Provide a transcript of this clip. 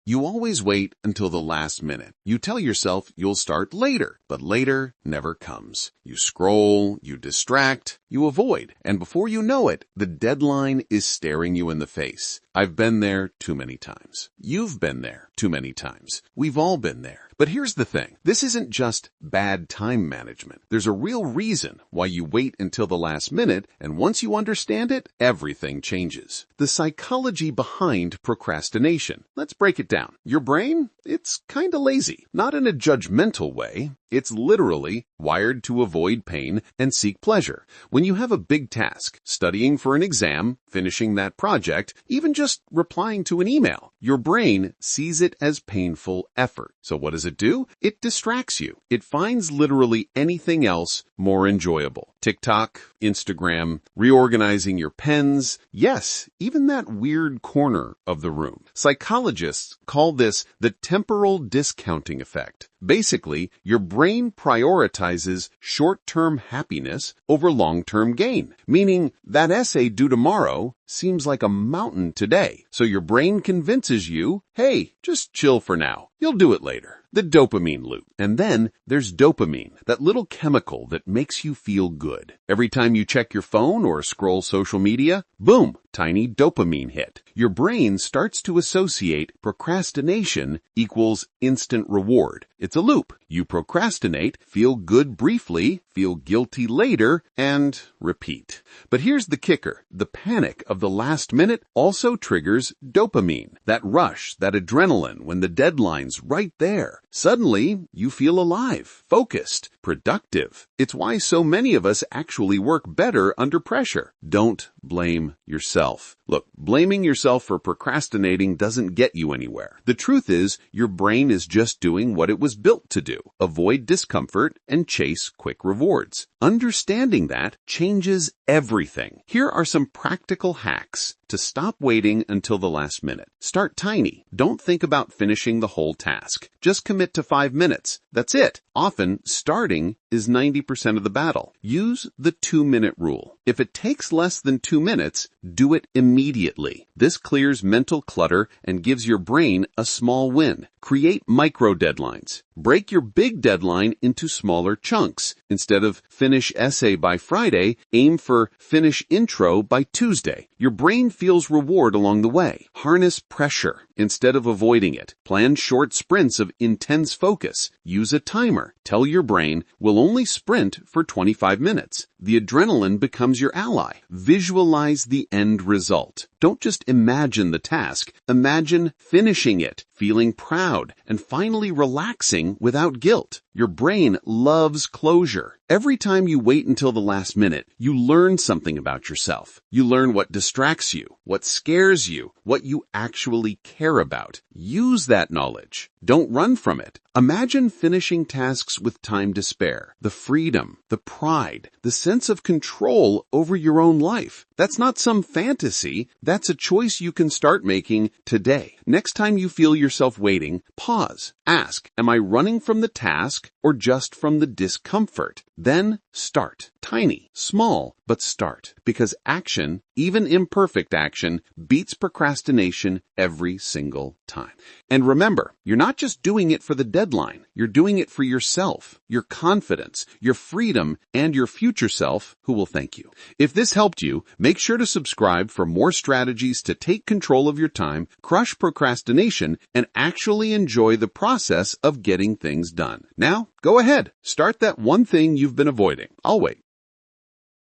You always wait until the last minute. You tell yourself you'll start later, but later never comes. You scroll, you distract, you avoid, and before you know it, the deadline is staring you in the face. I've been there too many times. You've been there too many times. We've all been there. But here's the thing. This isn't just bad time management. There's a real reason why you wait until the last minute, and once you understand it, everything changes. The psychology behind procrastination. Let's break it down. Your brain, it's kinda lazy. Not in a judgmental way. It's literally wired to avoid pain and seek pleasure. When you have a big task, studying for an exam, finishing that project, even just replying to an email, your brain sees it as painful effort. So what does it do? It distracts you. It finds literally anything else more enjoyable. TikTok, Instagram, reorganizing your pens. Yes, even that weird corner of the room. Psychologists call this the temporal discounting effect. Basically, your brain prioritizes short-term happiness over long-term gain, meaning that essay due tomorrow seems like a mountain today. So your brain convinces you, hey, just chill for now. You'll do it later. The dopamine loop. And then there's dopamine, that little chemical that makes you feel good. Every time you check your phone or scroll social media, boom, tiny dopamine hit. Your brain starts to associate procrastination equals instant reward. It's a loop. You procrastinate, feel good briefly, feel guilty later, and repeat. But here's the kicker. The panic of the last minute also triggers dopamine. That rush, that adrenaline when the deadline's right there. Suddenly, you feel alive, focused, productive. It's why so many of us actually work better under pressure. Don't blame yourself. Look, blaming yourself for procrastinating doesn't get you anywhere. The truth is, your brain is just doing what it was built to do. Avoid discomfort and chase quick rewards. Understanding that changes everything. Here are some practical hacks to stop waiting until the last minute. Start tiny. Don't think about finishing the whole task. Just commit to 5 minutes. That's it. Often, starting is 90% of the battle. Use the 2-minute rule. If it takes less than 2 minutes, do it immediately. This clears mental clutter and gives your brain a small win. Create micro deadlines. Break your big deadline into smaller chunks. Instead of finish essay by Friday, aim for finish intro by Tuesday. Your brain feels reward along the way. Harness pressure instead of avoiding it. Plan short sprints of intense focus. Use a timer. Tell your brain, we'll only sprint for 25 minutes. The adrenaline becomes your ally. Visualize the end result. Don't just imagine the task. Imagine finishing it, feeling proud, and finally relaxing without guilt. Your brain loves closure. Every time you wait until the last minute, you learn something about yourself. You learn what distracts you, what scares you, what you actually care about. Use that knowledge. Don't run from it. Imagine finishing tasks with time to spare. The freedom, the pride, the sense of control over your own life. That's not some fantasy. That's a choice you can start making today. Next time you feel yourself waiting, pause. Ask, am I running from the task or just from the discomfort? Then start. Tiny, small, but start. Because action, even imperfect action, beats procrastination every single time. And remember, you're not just doing it for the deadline. You're doing it for yourself, your confidence, your freedom, and your future self who will thank you. If this helped you, make sure to subscribe for more strategies to take control of your time, crush procrastination, and actually enjoy the process of getting things done. Now, go ahead. Start that one thing you've been avoiding. I'll wait.